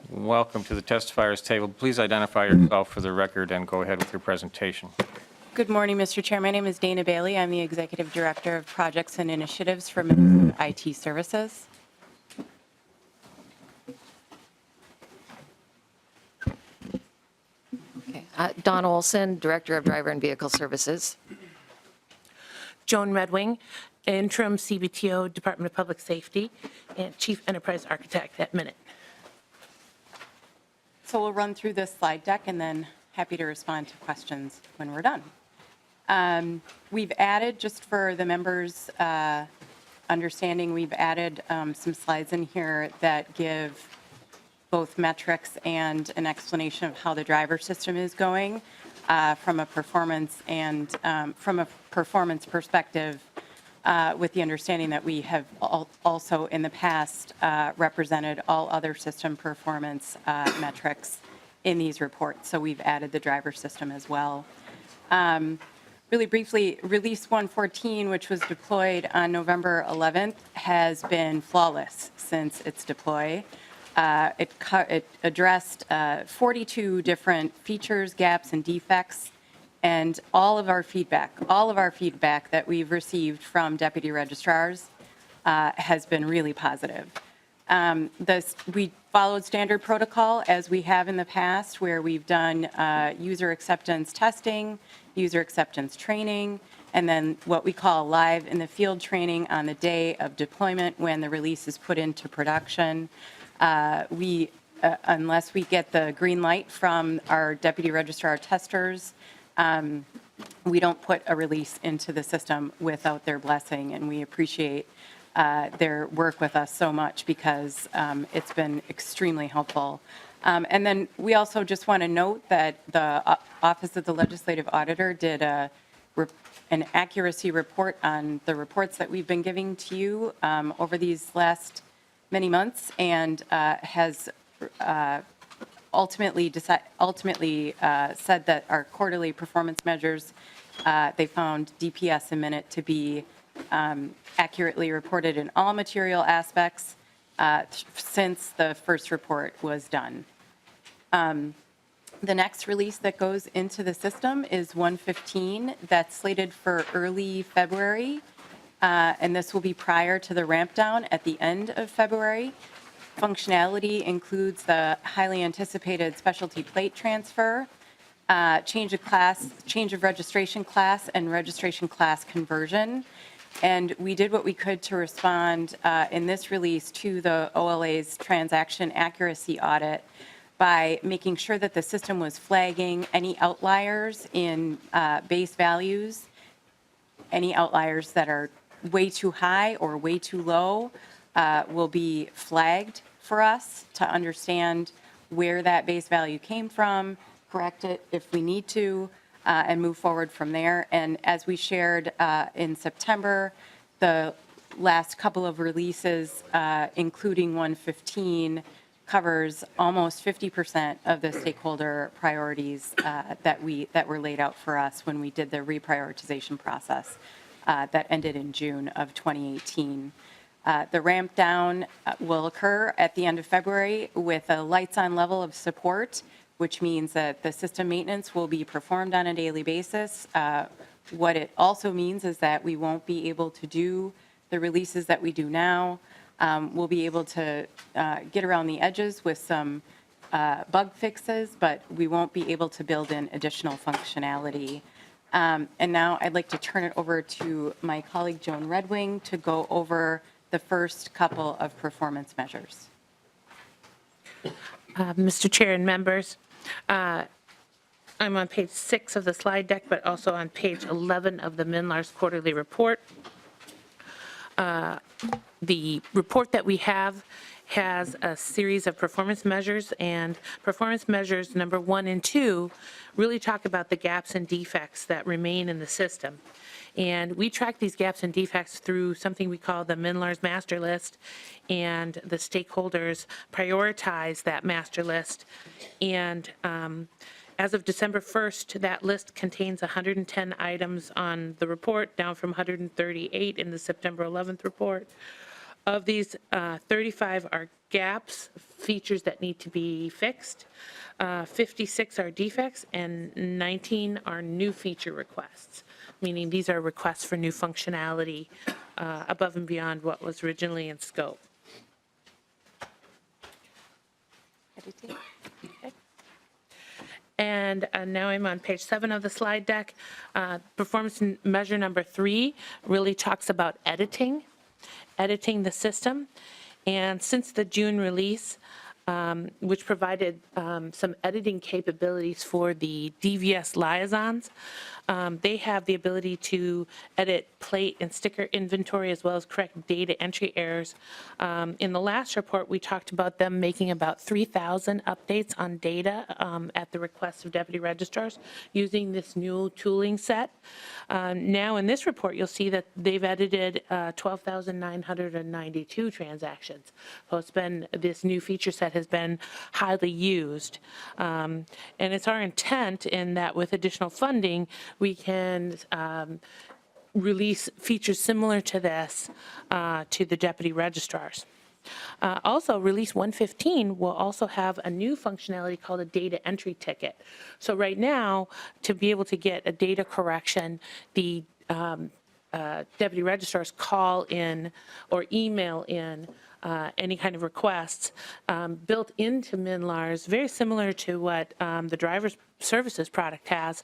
Welcome to the testifiers table. Please identify yourself for the record and go ahead with your presentation. Good morning, Mr. Chair. My name is Dana Bailey. I'm the Executive Director of Projects and Initiatives for MN.IT Services. Okay. Dawn Olson, Director of Driver and Vehicle Services. Joan Redwing, Interim CBTO, Department of Public Safety, and Chief Enterprise Architect at MN.IT. So we'll run through this slide deck and then happy to respond to questions when we're done. We've added, just for the members' understanding, we've added some slides in here that give both metrics and an explanation of how the driver system is going from a performance and from a performance perspective, with the understanding that we have also in the past represented all other system performance metrics in these reports. So we've added the driver system as well. Really briefly, Release 114, which was deployed on November 11th, has been flawless since its deploy. It addressed 42 different features, gaps, and defects, and all of our feedback that we've received from deputy registrars has been really positive. We followed standard protocol as we have in the past, where we've done user acceptance testing, user acceptance training, and then what we call live in the field training on the day of deployment when the release is put into production. Unless we get the green light from our deputy registrar testers, we don't put a release into the system without their blessing, and we appreciate their work with us so much because it's been extremely helpful. And then we also just want to note that the Office of the Legislative Auditor did an accuracy report on the reports that we've been giving to you over these last many months, and has ultimately said that our quarterly performance measures, they found DPS and MN.IT to be accurately reported in all material aspects since the first report was done. The next release that goes into the system is 115. That's slated for early February, and this will be prior to the ramp down at the end of February. Functionality includes the highly anticipated specialty plate transfer, change of registration class, and registration class conversion. And we did what we could to respond in this release to the OLA's transaction accuracy audit by making sure that the system was flagging any outliers in base values, any outliers that are way too high or way too low will be flagged for us to understand where that base value came from, correct it if we need to, and move forward from there. And as we shared in September, the last couple of releases, including 115, covers almost 50% of the stakeholder priorities that were laid out for us when we did the reprioritization process that ended in June of 2018. The ramp down will occur at the end of February with a lights on level of support, which means that the system maintenance will be performed on a daily basis. What it also means is that we won't be able to do the releases that we do now. We'll be able to get around the edges with some bug fixes, but we won't be able to build in additional functionality. And now I'd like to turn it over to my colleague Joan Redwing to go over the first couple of performance measures. Mr. Chair and members, I'm on page 6 of the slide deck, but also on page 11 of the MNLARS quarterly report. The report that we have has a series of performance measures, and performance measures number 1 and 2 really talk about the gaps and defects that remain in the system. And we track these gaps and defects through something we call the MNLARS master list, and the stakeholders prioritize that master list. And as of December 1st, that list contains 110 items on the report, down from 138 in the September 11th report. Of these, 35 are gaps, features that need to be fixed. 56 are defects, and 19 are new feature requests, meaning these are requests for new functionality above and beyond what was originally in scope. Okay. And now I'm on page 7 of the slide deck. Performance measure number 3 really talks about editing the system. And since the June release, which provided some editing capabilities for the DVS liaisons, they have the ability to edit plate and sticker inventory as well as correct data entry errors. In the last report, we talked about them making about 3,000 updates on data at the request of deputy registrars using this new tooling set. Now in this report, you'll see that they've edited 12,992 transactions. So it's been, this new feature set has been highly used. And it's our intent in that with additional funding, we can release features similar to this to the deputy registrars. Also, release 115 will also have a new functionality called a data entry ticket. So right now, to be able to get a data correction, the deputy registrars call in or email in any kind of requests built into MNLARS, very similar to what the driver's services product has.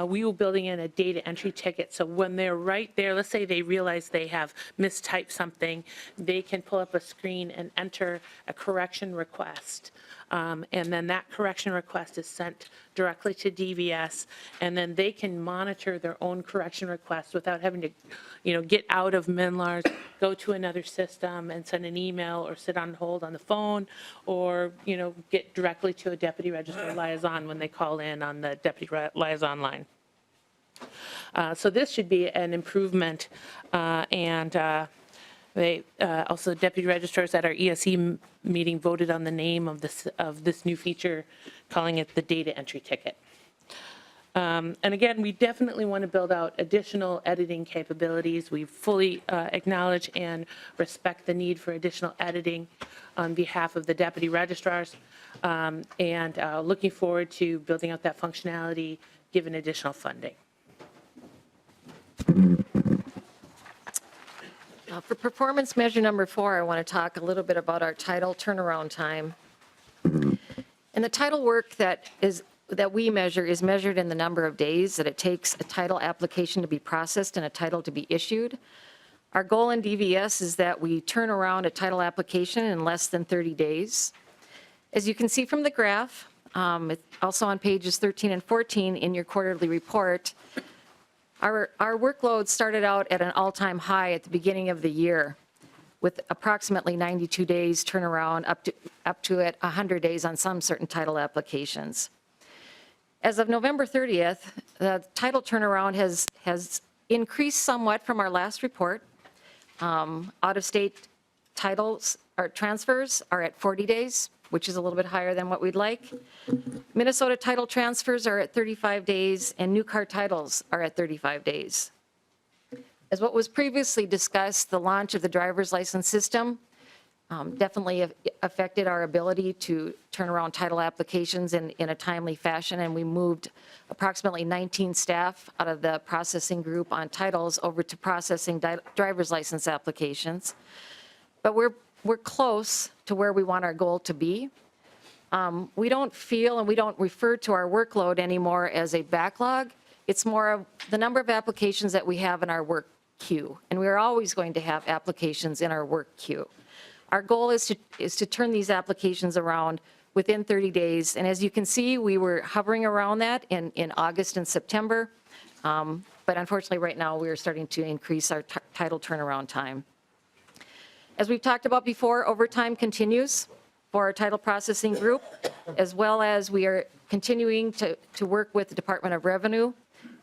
We were building in a data entry ticket, so when they're right there, let's say they realize they have mistyped something, they can pull up a screen and enter a correction request. And then that correction request is sent directly to DVS, and then they can monitor their own correction requests without having to, get out of MNLARS, go to another system and send an email or sit on hold on the phone, or, get directly to a deputy registrar liaison when they call in on the deputy liaison line. So this should be an improvement, and they also deputy registrars at our ESE meeting voted on the name of this new feature, calling it the data entry ticket. And again, we definitely want to build out additional editing capabilities. We fully acknowledge and respect the need for additional editing on behalf of the deputy registrars, and looking forward to building out that functionality given additional funding. For performance measure number 4, I want to talk a little bit about our title turnaround time. And the title work that we measure is measured in the number of days that it takes a title application to be processed and a title to be issued. Our goal in DVS is that we turn around a title application in less than 30 days. As you can see from the graph, also on pages 13 and 14 in your quarterly report, our workload started out at an all-time high at the beginning of the year, with approximately 92 days turnaround up to at 100 days on some certain title applications. As of November 30th, the title turnaround has increased somewhat from our last report. Out-of-state titles or transfers are at 40 days, which is a little bit higher than what we'd like. Minnesota title transfers are at 35 days, and new car titles are at 35 days. As what was previously discussed, the launch of the driver's license system definitely affected our ability to turn around title applications in a timely fashion, and we moved approximately 19 staff out of the processing group on titles over to processing driver's license applications. But we're close to where we want our goal to be. We don't feel and we don't refer to our workload anymore as a backlog. It's more of the number of applications that we have in our work queue, and we're always going to have applications in our work queue. Our goal is to turn these applications around within 30 days, and as you can see, we were hovering around that in August and September, but unfortunately right now we are starting to increase our title turnaround time. As we've talked about before, overtime continues for our title processing group, as well as we are continuing to work with the Department of Revenue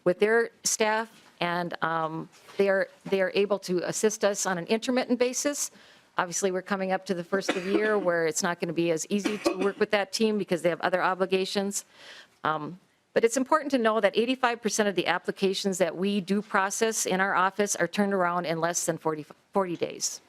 with their staff, and they are able to assist us on an intermittent basis. Obviously, we're coming up to the first of the year where it's not going to be as easy to work with that team because they have other obligations. But it's important to know that 85% of the applications that we do process in our office are turned around in less than 40 days.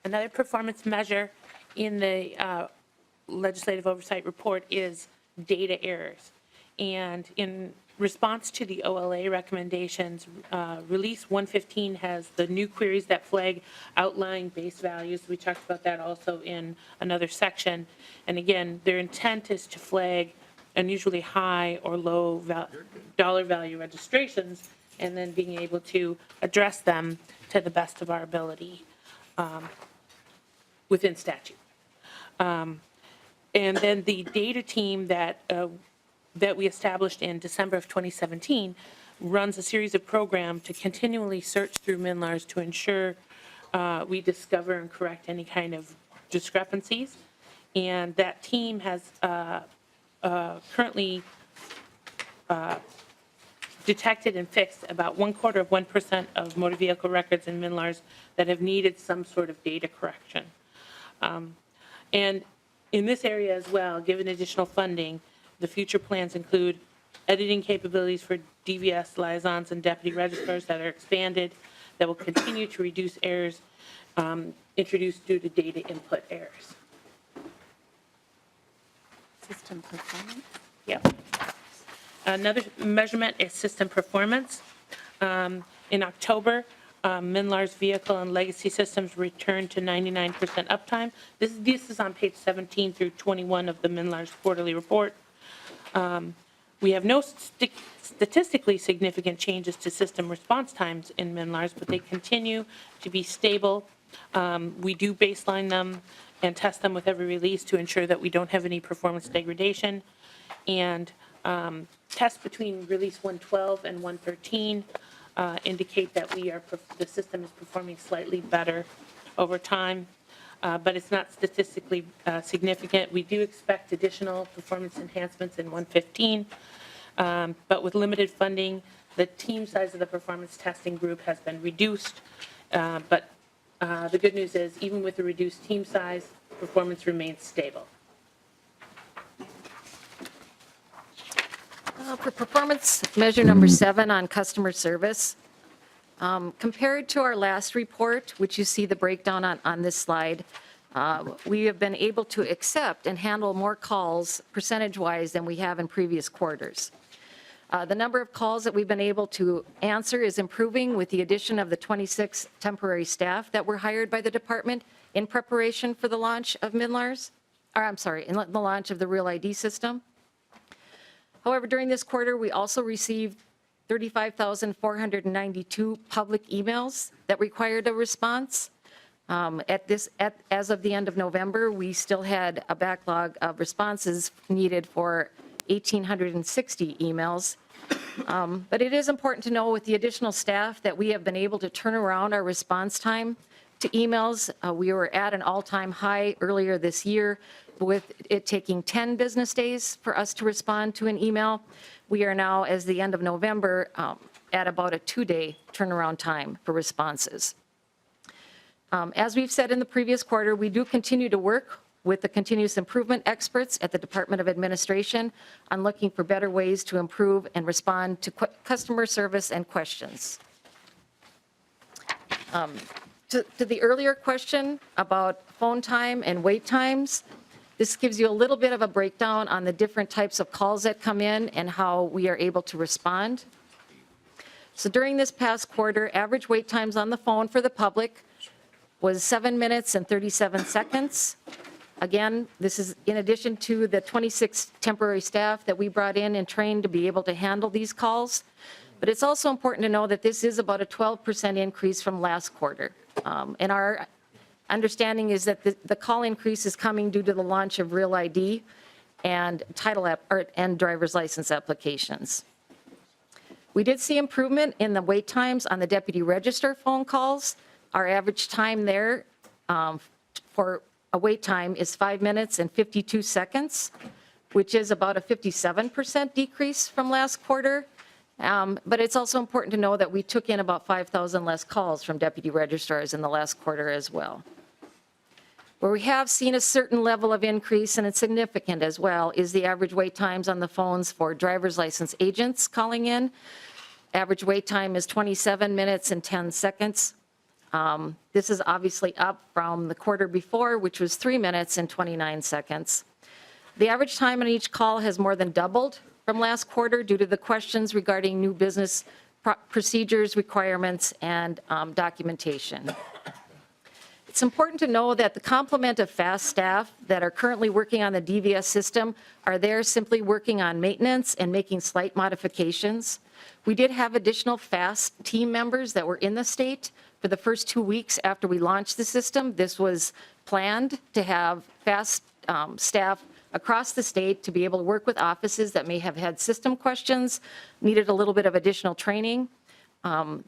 Another performance measure in the legislative oversight report is data errors. And in response to the OLA recommendations, Release 115 has the new queries that flag outlying base values. We talked about that also in another section. And again, their intent is to flag unusually high or low dollar value registrations and then being able to address them to the best of our ability within statute. And then the data team that we established in December of 2017 runs a series of programs to continually search through MNLARS to ensure we discover and correct any kind of discrepancies. And that team has currently detected and fixed about 1/4% of motor vehicle records in MNLARS that have needed some sort of data correction. And in this area as well, given additional funding, the future plans include editing capabilities for DVS, liaisons, and deputy registrars that are expanded that will continue to reduce errors introduced due to data input errors. System performance. Yep. Another measurement is system performance. In October, MNLARS vehicle and legacy systems returned to 99% uptime. This is on page 17 through 21 of the MNLARS quarterly report. We have no statistically significant changes to system response times in MNLARS, but they continue to be stable. We do baseline them and test them with every release to ensure that we don't have any performance degradation. And tests between release 112 and 113 indicate that the system is performing slightly better over time, but it's not statistically significant. We do expect additional performance enhancements in 115, but with limited funding, the team size of the performance testing group has been reduced. But the good news is, even with the reduced team size, performance remains stable. For performance measure number 7 on customer service, compared to our last report, which you see the breakdown on this slide, we have been able to accept and handle more calls percentage-wise than we have in previous quarters. The number of calls that we've been able to answer is improving with the addition of the 26 temporary staff that were hired by the department in preparation for the launch of MNLARS, or I'm sorry, in the launch of the Real ID system. However, during this quarter, we also received 35,492 public emails that required a response. As of the end of November, we still had a backlog of responses needed for 1,860 emails. But it is important to know with the additional staff that we have been able to turn around our response time to emails. We were at an all-time high earlier this year, with it taking 10 business days for us to respond to an email. We are now, as the end of November, at about a 2-day turnaround time for responses. As we've said in the previous quarter, we do continue to work with the continuous improvement experts at the Department of Administration on looking for better ways to improve and respond to customer service and questions. To the earlier question about phone time and wait times, this gives you a little bit of a breakdown on the different types of calls that come in and how we are able to respond. So during this past quarter, average wait times on the phone for the public was 7 minutes and 37 seconds. Again, this is in addition to the 26 temporary staff that we brought in and trained to be able to handle these calls. But it's also important to know that this is about a 12% increase from last quarter. And our understanding is that the call increase is coming due to the launch of Real ID and and driver's license applications. We did see improvement in the wait times on the deputy register phone calls. Our average time there for a wait time is 5 minutes and 52 seconds, which is about a 57% decrease from last quarter. But it's also important to know that we took in about 5,000 less calls from deputy registrars in the last quarter as well. Where we have seen a certain level of increase, and it's significant as well, is the average wait times on the phones for driver's license agents calling in. Average wait time is 27 minutes and 10 seconds. This is obviously up from the quarter before, which was 3 minutes and 29 seconds. The average time on each call has more than doubled from last quarter due to the questions regarding new business procedures, requirements, and documentation. It's important to know that the complement of FAST staff that are currently working on the DVS system are there simply working on maintenance and making slight modifications. We did have additional FAST team members that were in the state for the first 2 weeks after we launched the system. This was planned to have FAST staff across the state to be able to work with offices that may have had system questions, needed a little bit of additional training.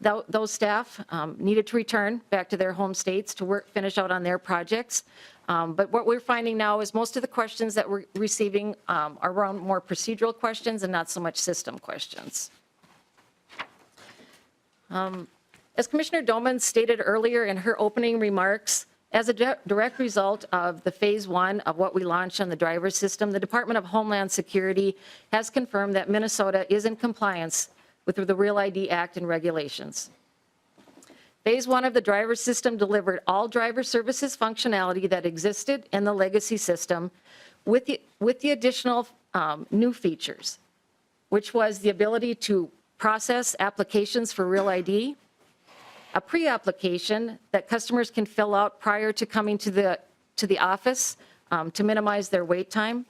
Those staff needed to return back to their home states to finish out on their projects. But what we're finding now is most of the questions that we're receiving are around more procedural questions and not so much system questions. As Commissioner Doman stated earlier in her opening remarks, as a direct result of the phase 1 of what we launched on the driver system, the Department of Homeland Security has confirmed that Minnesota is in compliance with the Real ID Act and regulations. Phase 1 of the driver system delivered all driver services functionality that existed in the legacy system with the additional new features, which was the ability to process applications for Real ID, a pre-application that customers can fill out prior to coming to the office to minimize their wait time,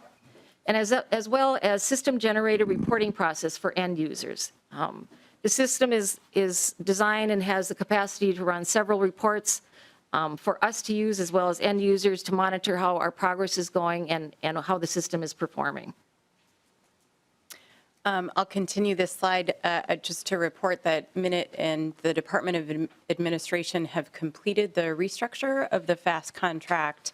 and as well as system-generated reporting process for end users. The system is designed and has the capacity to run several reports for us to use as well as end users to monitor how our progress is going and how the system is performing. I'll continue this slide just to report that Minute and the Department of Administration have completed the restructure of the FAST contract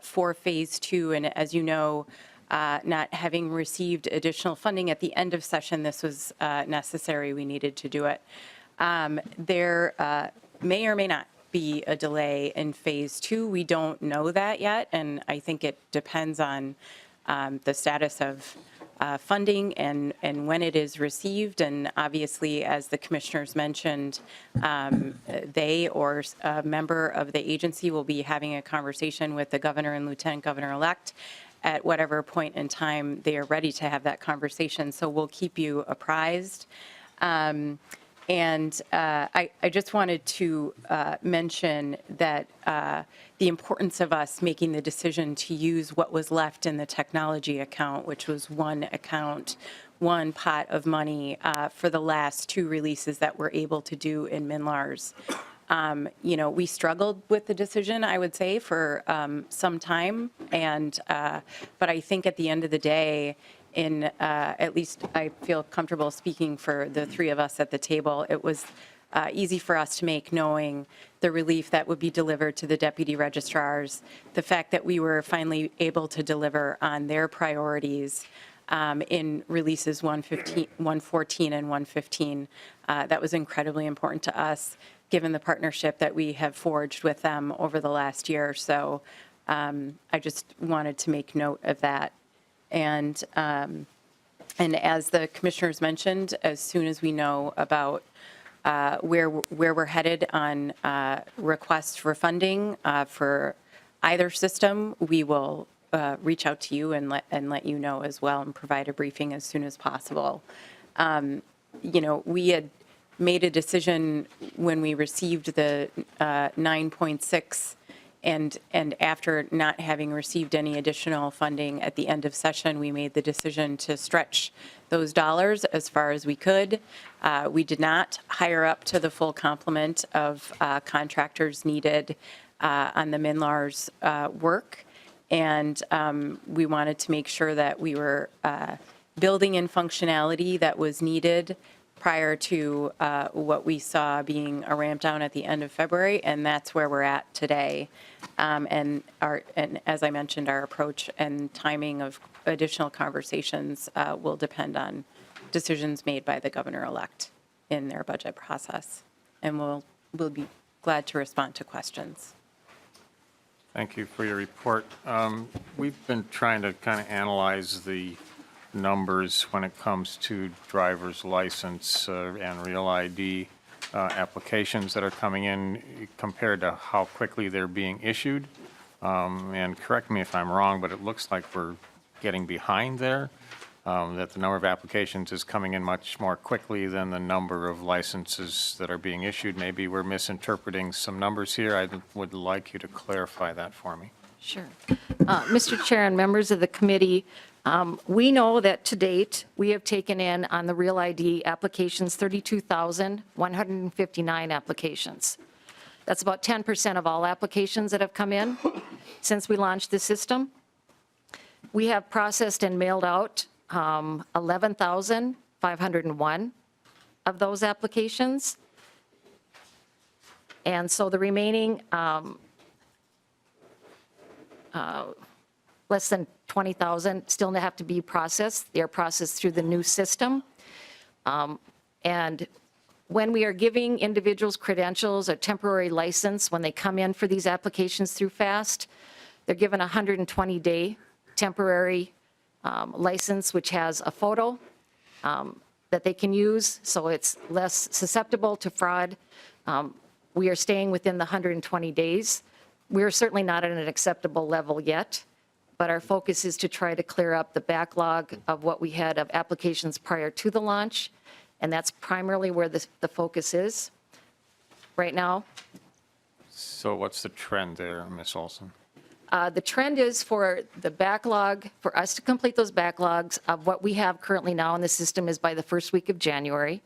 for phase 2. And as you know, not having received additional funding at the end of session, this was necessary. We needed to do it. There may or may not be a delay in phase 2. We don't know that yet, and I think it depends on the status of funding and when it is received. And obviously, as the commissioners mentioned, they or a member of the agency will be having a conversation with the governor and lieutenant governor-elect at whatever point in time they are ready to have that conversation. So we'll keep you apprised. And I just wanted to mention that the importance of us making the decision to use what was left in the technology account, which was one account, one pot of money for the last 2 releases that we're able to do in MNLARS. You know, we struggled with the decision, I would say, for some time. And but I think at the end of the day, at least I feel comfortable speaking for the 3 of us at the table, it was easy for us to make, knowing the relief that would be delivered to the deputy registrars, the fact that we were finally able to deliver on their priorities in releases 114 and 115. That was incredibly important to us, given the partnership that we have forged with them over the last year. So I just wanted to make note of that. And as the commissioners mentioned, as soon as we know about where we're headed on requests for funding for either system, we will reach out to you and let you know as well, and provide a briefing as soon as possible. You know, we had made a decision when we received the 9.6, and after not having received any additional funding at the end of session, we made the decision to stretch those dollars as far as we could. We did not hire up to the full complement of contractors needed on the MNLARS work, and we wanted to make sure that we were building in functionality that was needed prior to what we saw being a ramp down at the end of February, and that's where we're at today. And as I mentioned, our approach and timing of additional conversations will depend on decisions made by the governor-elect in their budget process. And we'll be glad to respond to questions. Thank you for your report. We've been trying to kind of analyze the numbers when it comes to driver's license and Real ID. applications that are coming in compared to how quickly they're being issued. And correct me if I'm wrong, but it looks like we're getting behind there, that the number of applications is coming in much more quickly than the number of licenses that are being issued. Maybe we're misinterpreting some numbers here. I would like you to clarify that for me. Sure. Mr. Chair and members of the committee, we know that to date, we have taken in on the Real ID applications 32,159 applications. That's about 10% of all applications that have come in since we launched the system. We have processed and mailed out 11,501 of those applications. And so the remaining less than 20,000 still have to be processed. They are processed through the new system. And when we are giving individuals credentials or temporary license, when they come in for these applications through FAST, they're given a 120-day temporary license, which has a photo that they can use, so it's less susceptible to fraud. We are staying within the 120 days. We are certainly not at an acceptable level yet, but our focus is to try to clear up the backlog of what we had of applications prior to the launch, and that's primarily where the focus is right now. So what's the trend there, Ms. Olson? The trend is for the backlog, for us to complete those backlogs of what we have currently now in the system is by the first week of January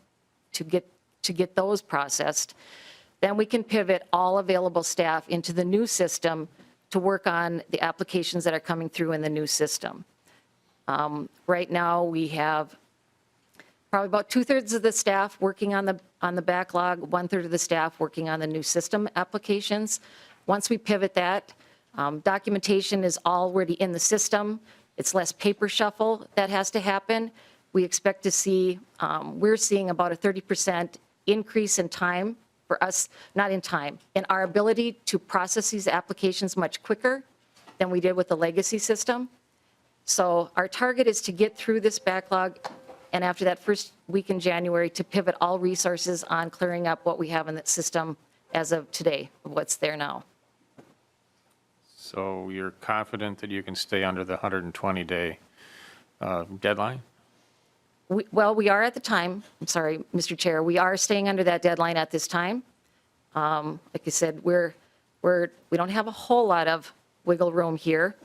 to get those processed. Then we can pivot all available staff into the new system to work on the applications that are coming through in the new system. Right now, we have probably about 2/3 of the staff working on the backlog, 1/3 of the staff working on the new system applications. Once we pivot that, documentation is already in the system. It's less paper shuffle that has to happen. We expect to see, we're seeing about a 30% increase in time for us, not in time, in our ability to process these applications much quicker than we did with the legacy system. So our target is to get through this backlog, and after that first week in January, to pivot all resources on clearing up what we have in that system as of today, what's there now. So you're confident that you can stay under the 120-day deadline? We are at the time, I'm sorry, Mr. Chair, we are staying under that deadline at this time. Like I said, we don't have a whole lot of wiggle room here,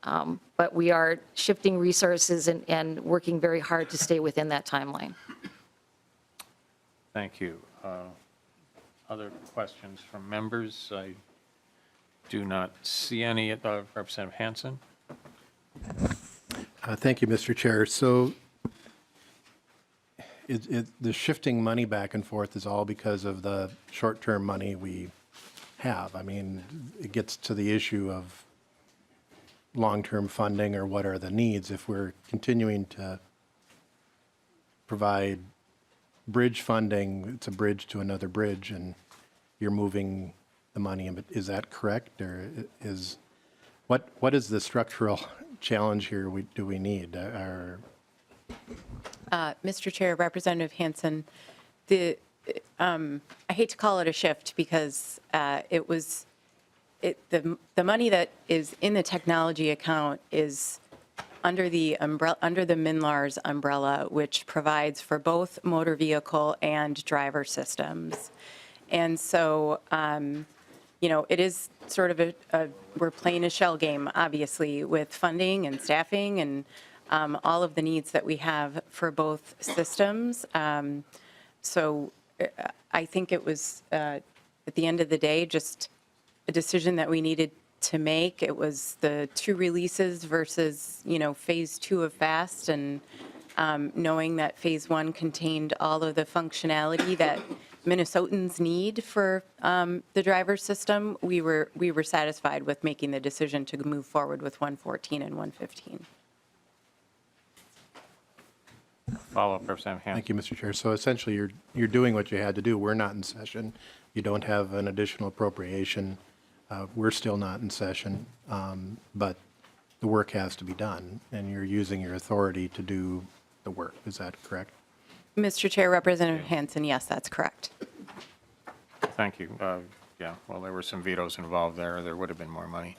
but we are shifting resources and working very hard to stay within that timeline. Thank you. Other questions from members? I do not see any. Representative Hansen? Thank you, Mr. Chair. So the shifting money back and forth is all because of the short-term money we have. I mean, it gets to the issue of long-term funding or what are the needs. If we're continuing to provide bridge funding, it's a bridge to another bridge, and you're moving the money. Is that correct? Or what is the structural challenge here do we need? Mr. Chair, Representative Hansen, I hate to call it a shift because the money that is in the technology account is under the MNLARS umbrella, which provides for both motor vehicle and driver systems. And so, it is sort of we're playing a shell game, obviously, with funding and staffing and all of the needs that we have for both systems. So I think it was, at the end of the day, just a decision that we needed to make. It was the 2 releases versus, phase 2 of FAST, and knowing that phase 1 contained all of the functionality that Minnesotans need for the driver system, we were satisfied with making the decision to move forward with 114 and 115. Follow-up, Representative Hansen. Thank you, Mr. Chair. So essentially, you're doing what you had to do. We're not in session. You don't have an additional appropriation. We're still not in session, but the work has to be done, and you're using your authority to do the work. Is that correct? Mr. Chair, Representative Hansen, yes, that's correct. thank you. Yeah, well, there were some vetoes involved there. There would have been more money.